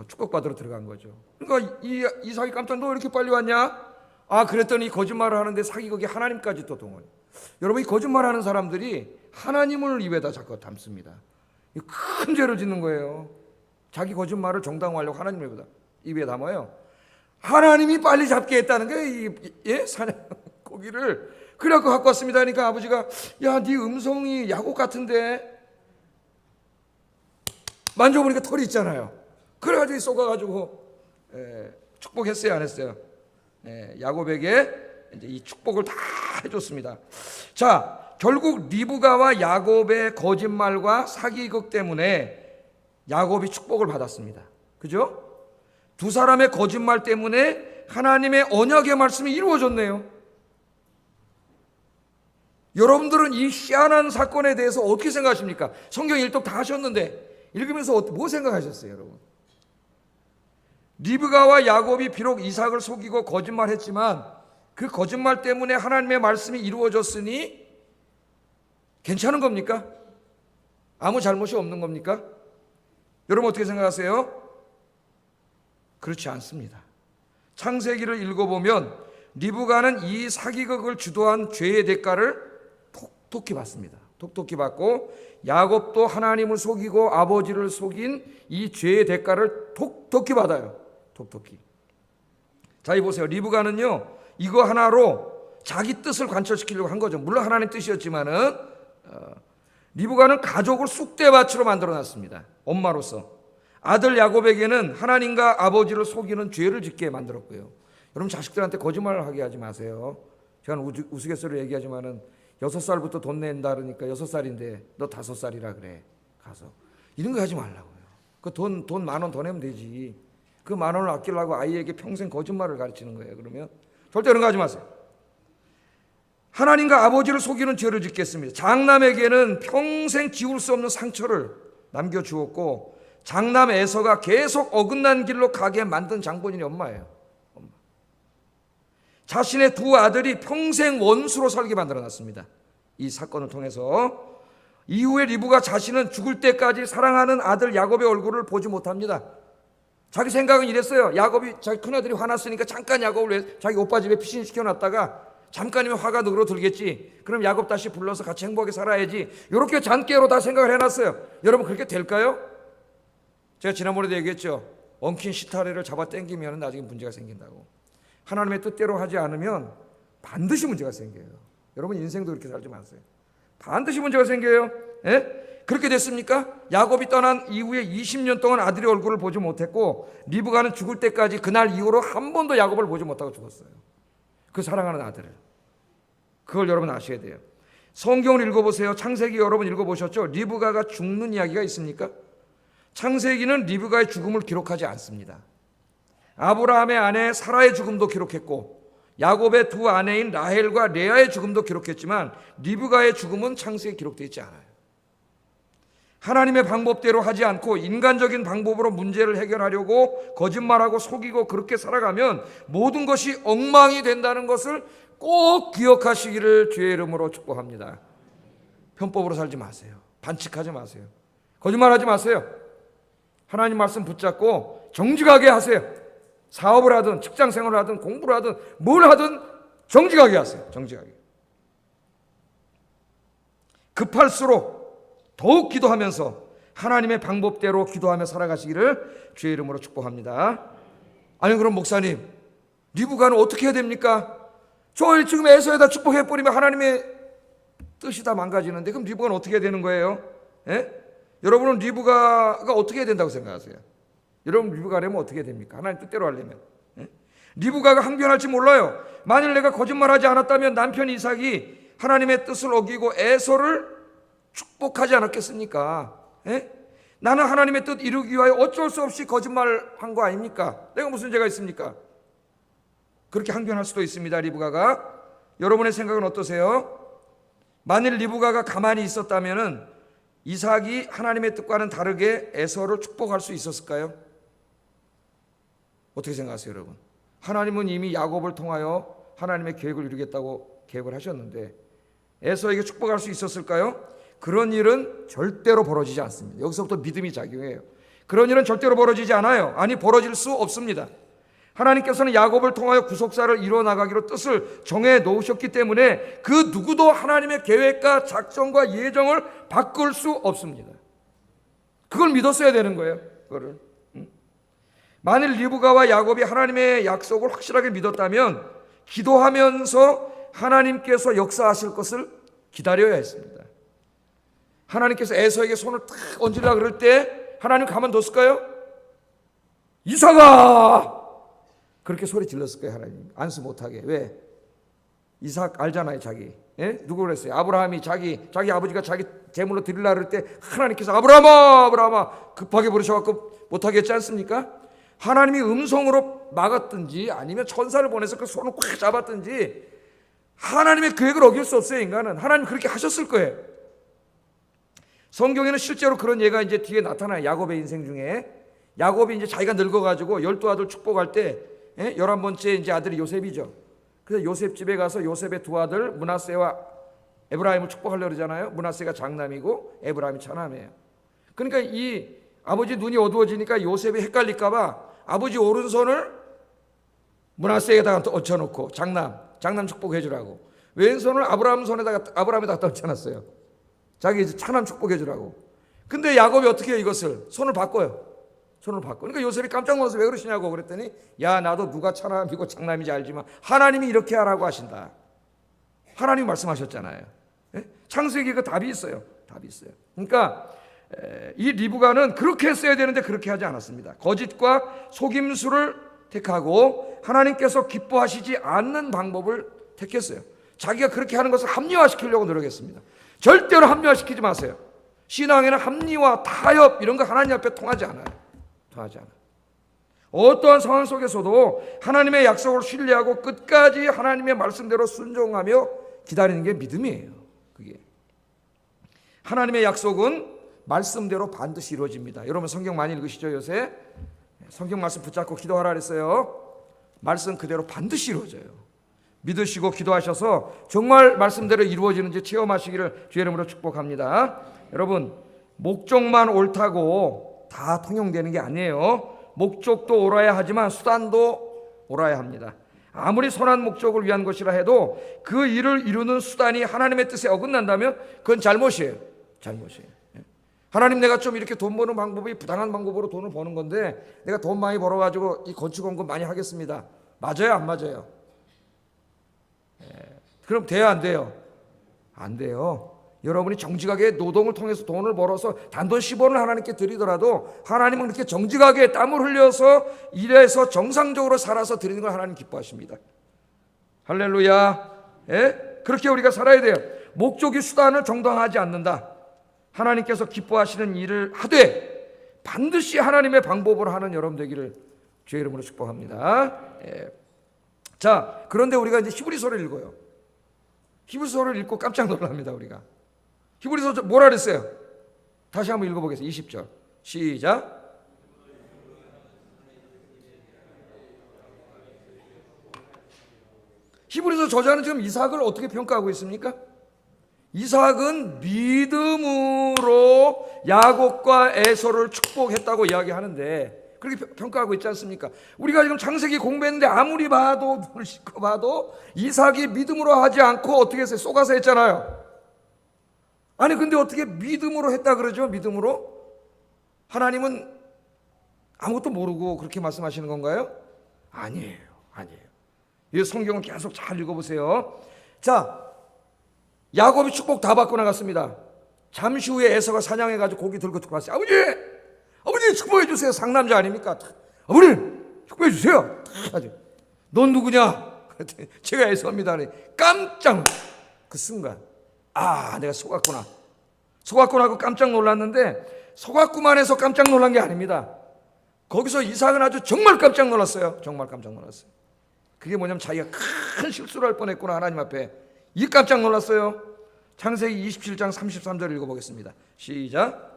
축복받으러 들어간 거죠. 그러니까 이삭이 깜짝, 너 왜 이렇게 빨리 왔냐? 그랬더니 거짓말을 하는데 사기극이 하나님까지 또 동원. 여러분, 이 거짓말하는 사람들이 하나님을 입에다 자꾸 담습니다. 큰 죄를 짓는 거예요. 자기 거짓말을 정당화하려고 하나님을 입에 담아요. 하나님이 빨리 잡게 했다는 게 사냥 고기를 그래갖고 갖고 왔습니다 하니까 아버지가 야, 네 음성이 야곱 같은데 만져보니까 털이 있잖아요. 그래가지고 쏘가가지고 축복했어요, 안 했어요? 야곱에게 이제 이 축복을 다 해줬습니다. 자, 결국 리브가와 야곱의 거짓말과 사기극 때문에 야곱이 축복을 받았습니다. 그죠? 두 사람의 거짓말 때문에 하나님의 언약의 말씀이 이루어졌네요. 여러분들은 이 희한한 사건에 대해서 어떻게 생각하십니까? 성경 일독 다 하셨는데 읽으면서 뭐 생각하셨어요, 여러분? 리브가와 야곱이 비록 이삭을 속이고 거짓말했지만 그 거짓말 때문에 하나님의 말씀이 이루어졌으니 괜찮은 겁니까? 아무 잘못이 없는 겁니까? 여러분 어떻게 생각하세요? 그렇지 않습니다. 창세기를 읽어보면 리브가는 이 사기극을 주도한 죄의 대가를 톡톡히 받습니다. 톡톡히 받고 야곱도 하나님을 속이고 아버지를 속인 이 죄의 대가를 톡톡히 받아요. 톡톡히. 자, 이 보세요. 리브가는요 이거 하나로 자기 뜻을 관철시키려고 한 거죠. 물론 하나님 뜻이었지만은 리브가는 가족을 쑥대밭으로 만들어놨습니다. 엄마로서. 아들 야곱에게는 하나님과 아버지를 속이는 죄를 짓게 만들었고요. 여러분 자식들한테 거짓말을 하게 하지 마세요. 제가 우스갯소리로 얘기하지만은 6살부터 돈 낸다 그러니까 6살인데 너 5살이라 그래. 가서. 이런 거 하지 말라고요. 그 돈 10,000원 더 내면 되지. 그 10,000원을 아끼려고 아이에게 평생 거짓말을 가르치는 거예요. 그러면 절대 그런 거 하지 마세요. 하나님과 아버지를 속이는 죄를 짓겠습니다. 장남에게는 평생 지울 수 없는 상처를 남겨주었고 장남 에서가 계속 어긋난 길로 가게 만든 장본인이 엄마예요. 엄마. 자신의 두 아들이 평생 원수로 살게 만들어놨습니다. 이 사건을 통해서. 이후에 리브가 자신은 죽을 때까지 사랑하는 아들 야곱의 얼굴을 보지 못합니다. 자기 생각은 이랬어요. 야곱이 자기 큰아들이 화났으니까 잠깐 야곱을 자기 오빠 집에 피신시켜놨다가 잠깐이면 화가 누그러들겠지. 그럼 야곱 다시 불러서 같이 행복하게 살아야지. 이렇게 잔깨로 다 생각을 해놨어요. 여러분 그렇게 될까요? 제가 지난번에도 얘기했죠. 엉킨 시타래를 잡아 당기면 나중에 문제가 생긴다고. 하나님의 뜻대로 하지 않으면 반드시 문제가 생겨요. 여러분 인생도 그렇게 살지 마세요. 반드시 문제가 생겨요. 그렇게 됐습니까? 야곱이 떠난 이후에 20년 동안 아들의 얼굴을 보지 못했고 리브가는 죽을 때까지 그날 이후로 한 번도 야곱을 보지 못하고 죽었어요. 그 사랑하는 아들을. 그걸 여러분 아셔야 돼요. 성경을 읽어보세요. 창세기 여러분 읽어보셨죠? 리브가가 죽는 이야기가 있습니까? 창세기는 리브가의 죽음을 기록하지 않습니다. 아브라함의 아내 사라의 죽음도 기록했고 야곱의 두 아내인 라헬과 레아의 죽음도 기록했지만 리브가의 죽음은 창세기에 기록되어 있지 않아요. 하나님의 방법대로 하지 않고 인간적인 방법으로 문제를 해결하려고 거짓말하고 속이고 그렇게 살아가면 모든 것이 엉망이 된다는 것을 꼭 기억하시기를 주의 이름으로 축복합니다. 편법으로 살지 마세요. 반칙하지 마세요. 거짓말하지 마세요. 하나님 말씀 붙잡고 정직하게 하세요. 사업을 하든 직장 생활을 하든 공부를 하든 뭘 하든 정직하게 하세요. 정직하게. 급할수록 더욱 기도하면서 하나님의 방법대로 기도하며 살아가시기를 주의 이름으로 축복합니다. 아니 그럼 목사님 리브가는 어떻게 해야 됩니까? 저 지금 에서에다 축복해버리면 하나님의 뜻이 다 망가지는데 그럼 리브가는 어떻게 해야 되는 거예요? 여러분은 리브가가 어떻게 해야 된다고 생각하세요? 여러분 리브가 하려면 어떻게 해야 됩니까? 하나님 뜻대로 하려면. 리브가가 항변할지 몰라요. 만일 내가 거짓말하지 않았다면 남편 이삭이 하나님의 뜻을 어기고 에서를 축복하지 않았겠습니까? 나는 하나님의 뜻 이루기 위하여 어쩔 수 없이 거짓말한 거 아닙니까? 내가 무슨 죄가 있습니까? 그렇게 항변할 수도 있습니다. 리브가가. 여러분의 생각은 어떠세요? 만일 리브가가 가만히 있었다면 이삭이 하나님의 뜻과는 다르게 에서를 축복할 수 있었을까요? 어떻게 생각하세요, 여러분? 하나님은 이미 야곱을 통하여 하나님의 계획을 이루겠다고 계획을 하셨는데 에서에게 축복할 수 있었을까요? 그런 일은 절대로 벌어지지 않습니다. 여기서부터 믿음이 작용해요. 그런 일은 절대로 벌어지지 않아요. 아니 벌어질 수 없습니다. 하나님께서는 야곱을 통하여 구속사를 이루어나가기로 뜻을 정해 놓으셨기 때문에 그 누구도 하나님의 계획과 작정과 예정을 바꿀 수 없습니다. 그걸 믿었어야 되는 거예요. 그거를. 만일 리브가와 야곱이 하나님의 약속을 확실하게 믿었다면 기도하면서 하나님께서 역사하실 것을 기다려야 했습니다. 하나님께서 에서에게 손을 탁 얹으려고 그럴 때 하나님 가만뒀을까요? 이삭아! 그렇게 소리 질렀을 거예요. 하나님 안수 못하게. 왜? 이삭 알잖아요. 자기 누구 그랬어요? 아브라함이 자기 아버지가 자기 제물로 드리려고 그럴 때 하나님께서 아브라함아 급하게 부르셔갖고 못하게 했지 않습니까? 하나님이 음성으로 막았든지 아니면 천사를 보내서 그 손을 꽉 잡았든지 하나님의 계획을 어길 수 없어요. 인간은. 하나님 그렇게 하셨을 거예요. 성경에는 실제로 그런 예가 이제 뒤에 나타나요. 야곱의 인생 중에. 야곱이 이제 자기가 늙어가지고 12아들 축복할 때 11번째 이제 아들이 요셉이죠. 그래서 요셉 집에 가서 요셉의 두 아들 므낫세와 에브라임을 축복하려고 그러잖아요. 므낫세가 장남이고 에브라임이 차남이에요. 그러니까 이 아버지 눈이 어두워지니까 요셉이 헷갈릴까 봐 아버지 오른손을 므낫세에다가 얹혀놓고 장남 축복해 주라고, 왼손을 아브라함에다가 얹혀놨어요. 자기 차남 축복해 주라고. 근데 야곱이 어떻게 해요? 이것을 손을 바꿔요. 그러니까 요셉이 깜짝 놀라서 왜 그러시냐고 그랬더니 야, 나도 누가 차남이고 장남인지 알지만 하나님이 이렇게 하라고 하신다. 하나님이 말씀하셨잖아요. 창세기에 그 답이 있어요. 그러니까 이 리브가는 그렇게 했어야 되는데 그렇게 하지 않았습니다. 거짓과 속임수를 택하고 하나님께서 기뻐하시지 않는 방법을 택했어요. 자기가 그렇게 하는 것을 합리화시키려고 노력했습니다. 절대로 합리화시키지 마세요. 신앙에는 합리화, 타협 이런 거 하나님 앞에 통하지 않아요. 어떠한 상황 속에서도 하나님의 약속을 신뢰하고 끝까지 하나님의 말씀대로 순종하며 기다리는 게 믿음이에요. 그게 하나님의 약속은 말씀대로 반드시 이루어집니다. 여러분 성경 많이 읽으시죠? 요새 성경 말씀 붙잡고 기도하라 그랬어요. 말씀 그대로 반드시 이루어져요. 믿으시고 기도하셔서 정말 말씀대로 이루어지는지 체험하시기를 주의 이름으로 축복합니다. 여러분 목적만 옳다고 다 통용되는 게 아니에요. 목적도 옳아야 하지만 수단도 옳아야 합니다. 아무리 선한 목적을 위한 것이라 해도 그 일을 이루는 수단이 하나님의 뜻에 어긋난다면 그건 잘못이에요. 하나님, 내가 좀 이렇게 돈 버는 방법이 부당한 방법으로 돈을 버는 건데 내가 돈 많이 벌어가지고 이 건축원금 많이 하겠습니다. 맞아요? 안 맞아요? 그럼 돼요? 안 돼요? 안 돼요. 여러분이 정직하게 노동을 통해서 돈을 벌어서 단돈 10원을 하나님께 드리더라도 하나님은 그렇게 정직하게 땀을 흘려서 일해서 정상적으로 살아서 드리는 걸 하나님 기뻐하십니다. 할렐루야. 그렇게 우리가 살아야 돼요. 목적이 수단을 정당하지 않는다. 하나님께서 기뻐하시는 일을 하되 반드시 하나님의 방법으로 하는 여러분 되기를 주의 이름으로 축복합니다. 자, 그런데 우리가 이제 히브리서를 읽어요. 히브리서를 읽고 깜짝 놀랍니다. 우리가 히브리서 뭐라 그랬어요? 다시 한번 읽어보겠습니다. 20절 시작. 히브리서 저자는 지금 이삭을 어떻게 평가하고 있습니까? 이삭은 믿음으로 야곱과 에서를 축복했다고 이야기하는데 그렇게 평가하고 있지 않습니까? 우리가 지금 창세기 공부했는데 아무리 봐도 눈을 씻고 봐도 이삭이 믿음으로 하지 않고 어떻게 했어요? 쏘가서 했잖아요. 아니 근데 어떻게 믿음으로 했다 그러죠? 믿음으로? 하나님은 아무것도 모르고 그렇게 말씀하시는 건가요? 아니에요. 이 성경을 계속 잘 읽어보세요. 자, 야곱이 축복 다 받고 나갔습니다. 잠시 후에 에서가 사냥해가지고 고기 들고 들어왔어요. 아버지 축복해 주세요. 상남자 아닙니까? 아버지 축복해 주세요. 넌 누구냐? 제가 에서입니다. 깜짝 그 순간 내가 속았구나. 속았구나 하고 깜짝 놀랐는데 속았구만 해서 깜짝 놀란 게 아닙니다. 거기서 이삭은 아주 정말 깜짝 놀랐어요. 그게 뭐냐면 자기가 큰 실수를 할 뻔했구나 하나님 앞에. 이 깜짝 놀랐어요. 창세기 27장 33절 읽어보겠습니다. 시작.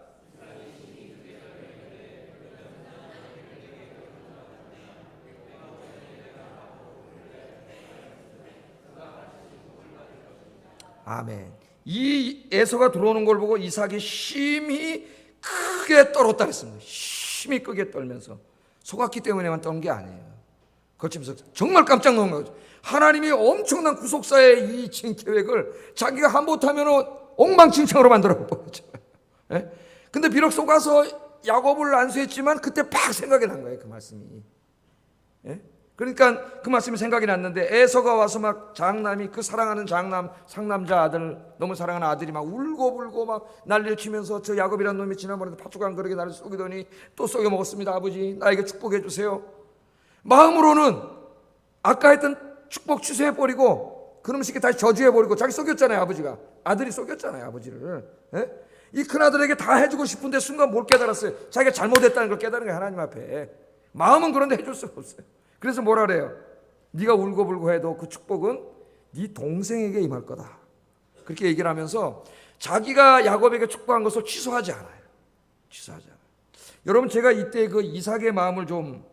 아멘. 이 에서가 들어오는 걸 보고 이삭이 심히 크게 떨었다 했습니다. 심히 크게 떨면서 속았기 때문에만 떤 게 아니에요. 거치면서 정말 깜짝 놀란 거죠. 하나님이 엄청난 구속사의 이 계획을 자기가 한못하면 엉망진창으로 만들어 버렸죠. 근데 비록 속아서 야곱을 안수했지만 그때 팍 생각이 난 거예요. 그 말씀이. 그러니까 그 말씀이 생각이 났는데, 에서가 와서 막 장남이, 그 사랑하는 장남, 상남자 아들, 너무 사랑하는 아들이 막 울고불고 막 난리를 치면서, 저 야곱이라는 놈이 지난번에 팥죽 한 그릇에 나를 속이더니 또 속여 먹었습니다. 아버지, 나에게 축복해 주세요. 마음으로는 아까 했던 축복 취소해버리고 그놈 새끼 다시 저주해버리고, 자기 속였잖아요. 아버지가, 아들이 속였잖아요, 아버지를. 예? 이 큰아들에게 다 해주고 싶은데 순간 뭘 깨달았어요? 자기가 잘못했다는 걸 깨달은 거예요, 하나님 앞에. 마음은 그런데 해줄 수가 없어요. 그래서 뭐라 그래요? 네가 울고불고 해도 그 축복은 네 동생에게 임할 거다. 그렇게 얘기를 하면서 자기가 야곱에게 축복한 것을 취소하지 않아요. 취소하지 않아요. 여러분, 제가 이때 그 이삭의 마음을 좀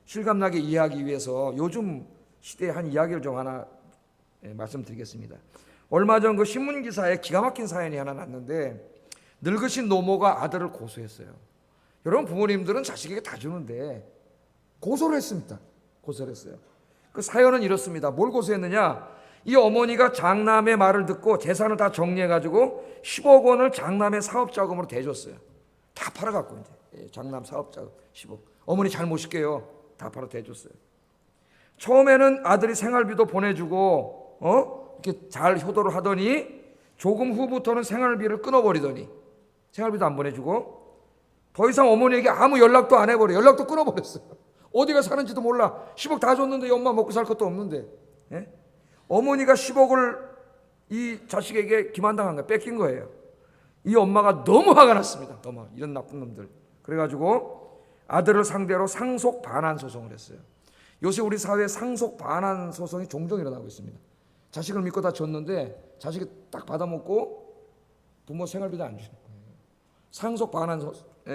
실감나게 이해하기 위해서 요즘 시대의 한 이야기를 좀 하나 말씀드리겠습니다. 얼마 전 그 신문기사에 기가 막힌 사연이 하나 났는데, 늙으신 노모가 아들을 고소했어요. 여러분, 부모님들은 자식에게 다 주는데 고소를 했습니다. 고소를 했어요. 그 사연은 이렇습니다. 뭘 고소했느냐? 이 어머니가 장남의 말을 듣고 재산을 다 정리해가지고 10억 원을 장남의 사업자금으로 대줬어요. 다 팔아갖고 이제 장남 사업자금 10억. 어머니 잘 모실게요. 다 팔아 대줬어요. 처음에는 아들이 생활비도 보내주고 이렇게 잘 효도를 하더니, 조금 후부터는 생활비를 끊어버리더니, 생활비도 안 보내주고 더 이상 어머니에게 아무 연락도 안 해버려. 연락도 끊어버렸어요. 어디가 사는지도 몰라. 10억 다 줬는데 이 엄마 먹고 살 것도 없는데. 예? 어머니가 10억을 이 자식에게 기만당한 거예요. 뺏긴 거예요. 이 엄마가 너무 화가 났습니다. 너무, 이런 나쁜 놈들. 그래가지고 아들을 상대로 상속 반환 소송을 했어요. 요새 우리 사회에 상속 반환 소송이 종종 일어나고 있습니다. 자식을 믿고 다 줬는데 자식이 딱 받아먹고 부모 생활비도 안 주는 거예요. 상속 반환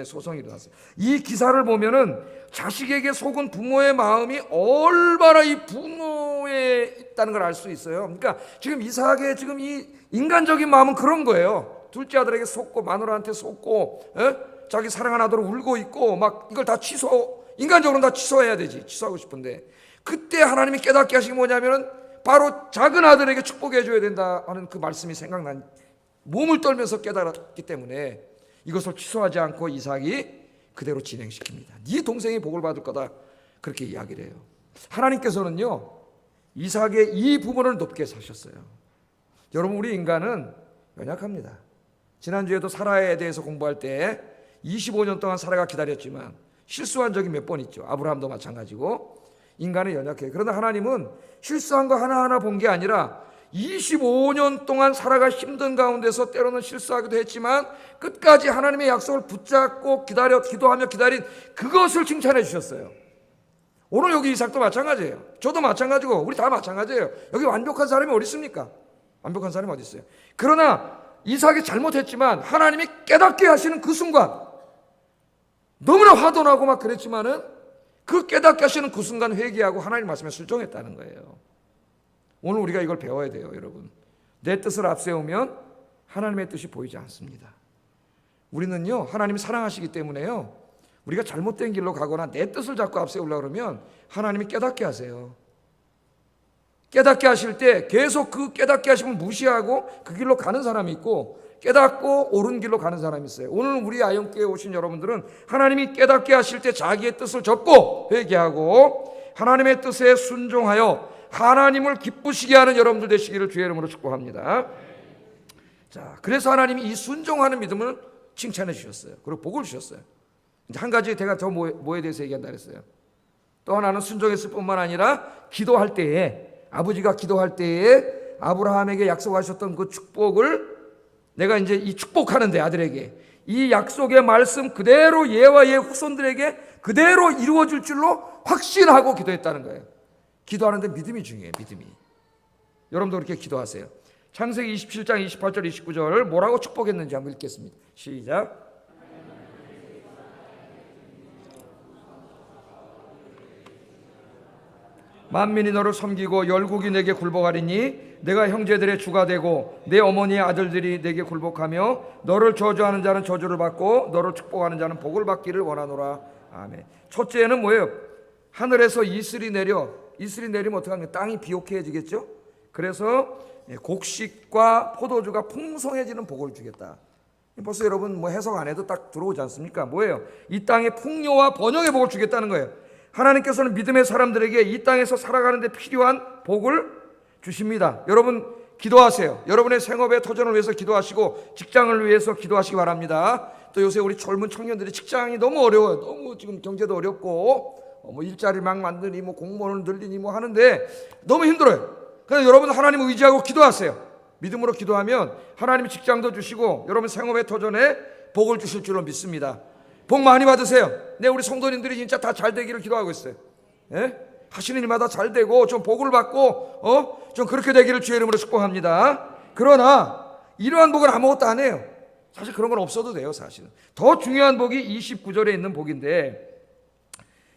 소송이 일어났어요. 이 기사를 보면은 자식에게 속은 부모의 마음이 얼마나 이 분노에 있다는 걸 알 수 있어요. 그러니까 지금 이삭의 지금 이 인간적인 마음은 그런 거예요. 둘째 아들에게 속고 마누라한테 속고, 자기 사랑하는 아들을 울고 있고 막, 이걸 다 인간적으로는 다 취소해야 되지. 취소하고 싶은데, 그때 하나님이 깨닫게 하신 게 뭐냐면은 바로 작은 아들에게 축복해 줘야 된다 하는 그 말씀이 생각난, 몸을 떨면서 깨달았기 때문에 이것을 취소하지 않고 이삭이 그대로 진행시킵니다. 네 동생이 복을 받을 거다, 그렇게 이야기를 해요. 하나님께서는요, 이삭의 이 부분을 높게 사셨어요. 여러분, 우리 인간은 연약합니다. 지난주에도 사라에 대해서 공부할 때 25년 동안 사라가 기다렸지만 실수한 적이 몇 번 있죠. 아브라함도 마찬가지고. 인간은 연약해요. 그러나 하나님은 실수한 거 하나하나 본 게 아니라 25년 동안 사라가 힘든 가운데서 때로는 실수하기도 했지만 끝까지 하나님의 약속을 붙잡고 기도하며 기다린 그것을 칭찬해 주셨어요. 오늘 여기 이삭도 마찬가지예요. 저도 마찬가지고 우리 다 마찬가지예요. 여기 완벽한 사람이 어디 있습니까? 완벽한 사람이 어디 있어요? 그러나 이삭이 잘못했지만 하나님이 깨닫게 하시는 그 순간, 너무나 화도 나고 막 그랬지만은 그 깨닫게 하시는 그 순간 회개하고 하나님 말씀에 순종했다는 거예요. 오늘 우리가 이걸 배워야 돼요, 여러분. 내 뜻을 앞세우면 하나님의 뜻이 보이지 않습니다. 우리는요, 하나님이 사랑하시기 때문에요, 우리가 잘못된 길로 가거나 내 뜻을 자꾸 앞세우려고 그러면 하나님이 깨닫게 하세요. 깨닫게 하실 때 계속 그 깨닫게 하시면 무시하고 그 길로 가는 사람이 있고, 깨닫고 옳은 길로 가는 사람이 있어요. 오늘 우리 아영교회에 오신 여러분들은 하나님이 깨닫게 하실 때 자기의 뜻을 접고 회개하고 하나님의 뜻에 순종하여 하나님을 기쁘시게 하는 여러분들 되시기를 주의 이름으로 축복합니다. 자, 그래서 하나님이 이 순종하는 믿음을 칭찬해 주셨어요. 그리고 복을 주셨어요. 이제 한 가지 제가 더 뭐에 대해서 얘기한다 그랬어요. 또 하나는 순종했을 뿐만 아니라 기도할 때에, 아버지가 기도할 때에 아브라함에게 약속하셨던 그 축복을 내가 이제 이 축복하는데 아들에게 이 약속의 말씀 그대로 얘와 얘 후손들에게 그대로 이루어질 줄로 확신하고 기도했다는 거예요. 기도하는데 믿음이 중요해요. 믿음이. 여러분도 그렇게 기도하세요. 창세기 27장 28절 29절 뭐라고 축복했는지 한번 읽겠습니다. 시작. 만민이 너를 섬기고 열국이 내게 굴복하리니 내가 형제들의 주가 되고 내 어머니의 아들들이 내게 굴복하며 너를 저주하는 자는 저주를 받고 너를 축복하는 자는 복을 받기를 원하노라. 아멘. 첫째는 뭐예요? 하늘에서 이슬이 내리면 어떻게 합니까? 땅이 비옥해지겠죠? 그래서 곡식과 포도주가 풍성해지는 복을 주겠다. 벌써 여러분 뭐 해석 안 해도 딱 들어오지 않습니까? 뭐예요? 이 땅에 풍요와 번영의 복을 주겠다는 거예요. 하나님께서는 믿음의 사람들에게 이 땅에서 살아가는 데 필요한 복을 주십니다. 여러분 기도하세요. 여러분의 생업의 터전을 위해서 기도하시고 직장을 위해서 기도하시기 바랍니다. 또 요새 우리 젊은 청년들이 직장이 너무 어려워요. 너무 지금 경제도 어렵고 뭐 일자리 막 만드니 뭐 공무원을 늘리니 뭐 하는데 너무 힘들어요. 그래서 여러분 하나님을 의지하고 기도하세요. 믿음으로 기도하면 하나님이 직장도 주시고 여러분 생업의 터전에 복을 주실 줄로 믿습니다. 복 많이 받으세요. 네, 우리 성도님들이 진짜 다 잘 되기를 기도하고 있어요. 예? 하시는 일마다 잘 되고 좀 복을 받고 좀 그렇게 되기를 주의 이름으로 축복합니다. 그러나 이러한 복은 아무것도 안 해요. 사실 그런 건 없어도 돼요. 사실은 더 중요한 복이 29절에 있는 복인데,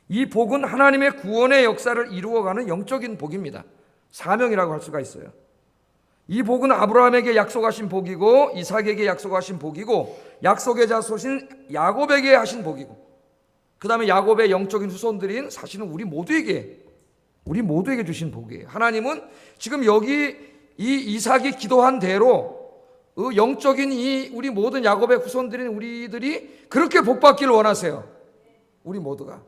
이 복은 하나님의 구원의 역사를 이루어가는 영적인 복입니다. 사명이라고 할 수가 있어요. 이 복은 아브라함에게 약속하신 복이고 이삭에게 약속하신 복이고 약속의 자손인 야곱에게 하신 복이고, 그 다음에 야곱의 영적인 후손들인 사실은 우리 모두에게 주신 복이에요. 하나님은 지금 여기 이 이삭이 기도한 대로 영적인 이 우리 모든 야곱의 후손들인 우리들이 그렇게 복받기를 원하세요. 우리 모두가.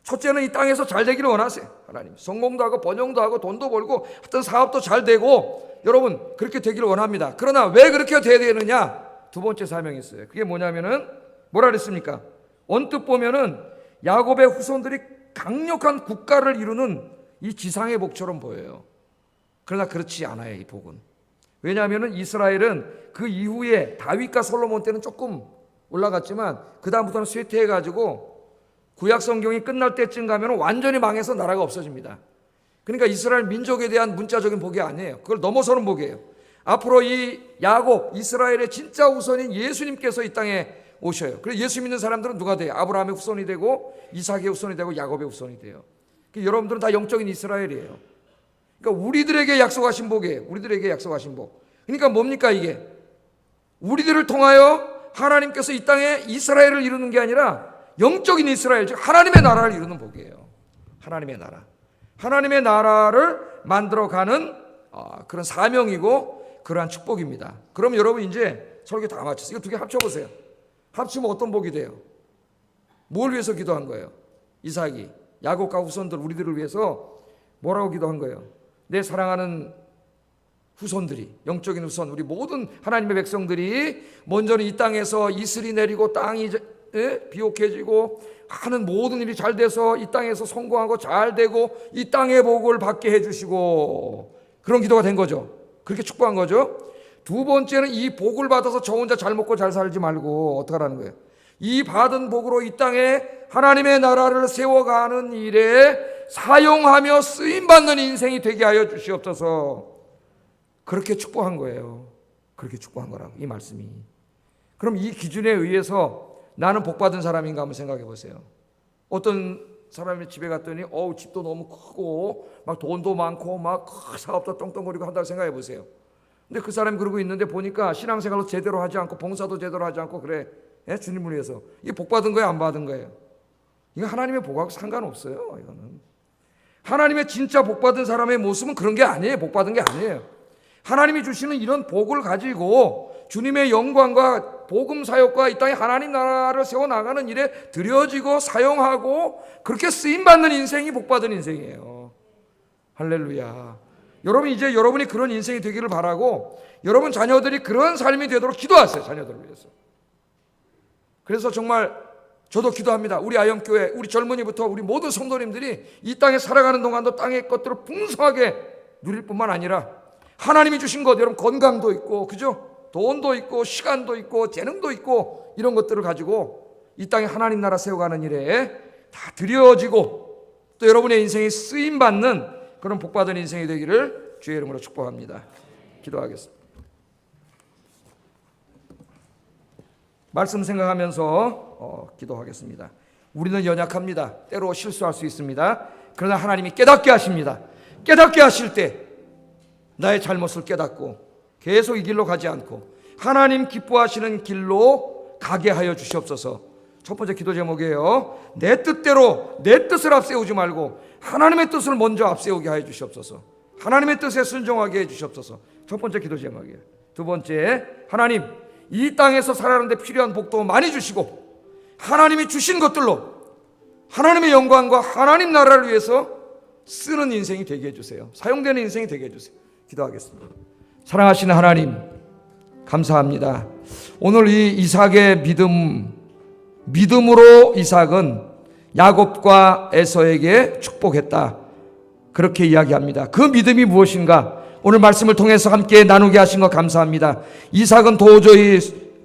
첫째는 이 땅에서 잘 되기를 원하세요. 하나님 성공도 하고 번영도 하고 돈도 벌고 어떤 사업도 잘 되고 여러분 그렇게 되기를 원합니다. 그러나 왜 그렇게 돼야 되느냐? 두 번째 사명이 있어요. 그게 뭐냐면은 뭐라 그랬습니까? 언뜻 보면은 야곱의 후손들이 강력한 국가를 이루는 이 지상의 복처럼 보여요. 그러나 그렇지 않아요. 이 복은. 왜냐하면은 이스라엘은 그 이후에 다윗과 솔로몬 때는 조금 올라갔지만 그 다음부터는 쇠퇴해가지고 구약 성경이 끝날 때쯤 가면 완전히 망해서 나라가 없어집니다. 그러니까 이스라엘 민족에 대한 문자적인 복이 아니에요. 그걸 넘어서는 복이에요. 앞으로 이 야곱, 이스라엘의 진짜 후손인 예수님께서 이 땅에 오셔요. 그래서 예수 믿는 사람들은 누가 돼요? 아브라함의 후손이 되고 이삭의 후손이 되고 야곱의 후손이 돼요. 그러니까 여러분들은 다 영적인 이스라엘이에요. 그러니까 우리들에게 약속하신 복이에요. 우리들에게 약속하신 복. 그러니까 뭡니까 이게? 우리들을 통하여 하나님께서 이 땅에 이스라엘을 이루는 게 아니라 영적인 이스라엘, 즉 하나님의 나라를 이루는 복이에요. 하나님의 나라. 하나님의 나라를 만들어가는 그런 사명이고 그러한 축복입니다. 그럼 여러분 이제 설교 다 마쳤어요. 이거 두 개 합쳐보세요. 합치면 어떤 복이 돼요? 뭘 위해서 기도한 거예요? 이삭이 야곱과 후손들 우리들을 위해서 뭐라고 기도한 거예요? 내 사랑하는 후손들이, 영적인 후손, 우리 모든 하나님의 백성들이 먼저는 이 땅에서 이슬이 내리고 땅이 비옥해지고 하는 모든 일이 잘 돼서 이 땅에서 성공하고 잘 되고 이 땅의 복을 받게 해주시고, 그런 기도가 된 거죠. 그렇게 축복한 거죠. 두 번째는 이 복을 받아서 저 혼자 잘 먹고 잘 살지 말고 어떻게 하라는 거예요? 이 받은 복으로 이 땅에 하나님의 나라를 세워가는 일에 사용하며 쓰임받는 인생이 되게 하여 주시옵소서. 그렇게 축복한 거예요. 그렇게 축복한 거라고, 이 말씀이. 그럼 이 기준에 의해서 나는 복받은 사람인가 한번 생각해 보세요. 어떤 사람이 집에 갔더니 집도 너무 크고 막 돈도 많고 막 사업도 떵떵거리고 한다고 생각해 보세요. 근데 그 사람이 그러고 있는데 보니까 신앙생활도 제대로 하지 않고 봉사도 제대로 하지 않고 그래. 주님을 위해서. 이게 복받은 거예요, 안 받은 거예요? 이거 하나님의 복하고 상관없어요. 이거는 하나님의 진짜 복받은 사람의 모습은 그런 게 아니에요. 복받은 게 아니에요. 하나님이 주시는 이런 복을 가지고 주님의 영광과 복음 사역과 이 땅에 하나님 나라를 세워나가는 일에 드려지고 사용하고 그렇게 쓰임받는 인생이 복받은 인생이에요. 할렐루야. 여러분 이제 여러분이 그런 인생이 되기를 바라고 여러분 자녀들이 그런 삶이 되도록 기도하세요. 자녀들을 위해서. 그래서 정말 저도 기도합니다. 우리 아영교회, 우리 젊은이부터 우리 모든 성도님들이 이 땅에 살아가는 동안도 땅의 것들을 풍성하게 누릴 뿐만 아니라 하나님이 주신 것, 여러분 건강도 있고, 그죠? 돈도 있고, 시간도 있고, 재능도 있고, 이런 것들을 가지고 이 땅에 하나님 나라 세워가는 일에 다 드려지고 또 여러분의 인생이 쓰임받는 그런 복받은 인생이 되기를 주의 이름으로 축복합니다. 기도하겠습니다. 말씀 생각하면서 기도하겠습니다. 우리는 연약합니다. 때로 실수할 수 있습니다. 그러나 하나님이 깨닫게 하십니다. 깨닫게 하실 때 나의 잘못을 깨닫고 계속 이 길로 가지 않고 하나님 기뻐하시는 길로 가게 하여 주시옵소서. 첫 번째 기도 제목이에요. 내 뜻대로 내 뜻을 앞세우지 말고 하나님의 뜻을 먼저 앞세우게 하여 주시옵소서. 하나님의 뜻에 순종하게 해 주시옵소서. 첫 번째 기도 제목이에요. 두 번째, 하나님 이 땅에서 살아가는 데 필요한 복도 많이 주시고 하나님이 주신 것들로 하나님의 영광과 하나님 나라를 위해서 쓰는 인생이 되게 해주세요. 사용되는 인생이 되게 해주세요. 기도하겠습니다. 사랑하시는 하나님, 감사합니다. 오늘 이 이삭의 믿음으로 이삭은 야곱과 에서에게 축복했다, 그렇게 이야기합니다. 그 믿음이 무엇인가? 오늘 말씀을 통해서 함께 나누게 하신 것 감사합니다. 이삭은 도저히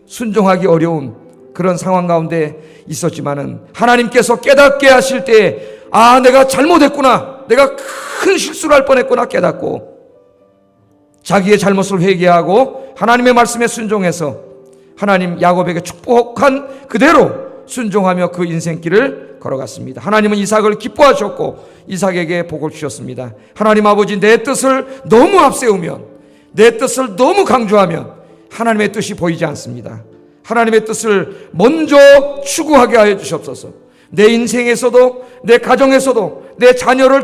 순종하기 어려운 그런 상황 가운데 있었지만은 하나님께서 깨닫게 하실 때, 아, 내가 잘못했구나, 내가 큰 실수를 할 뻔했구나 깨닫고 자기의 잘못을 회개하고 하나님의 말씀에 순종해서 하나님 야곱에게 축복한 그대로 순종하며 그 인생길을 걸어갔습니다. 하나님은 이삭을 기뻐하셨고 이삭에게 복을 주셨습니다. 하나님 아버지, 내 뜻을 너무 앞세우면, 내 뜻을 너무 강조하면 하나님의 뜻이 보이지 않습니다. 하나님의 뜻을 먼저 추구하게 하여 주시옵소서. 내 인생에서도, 내 가정에서도, 내 자녀를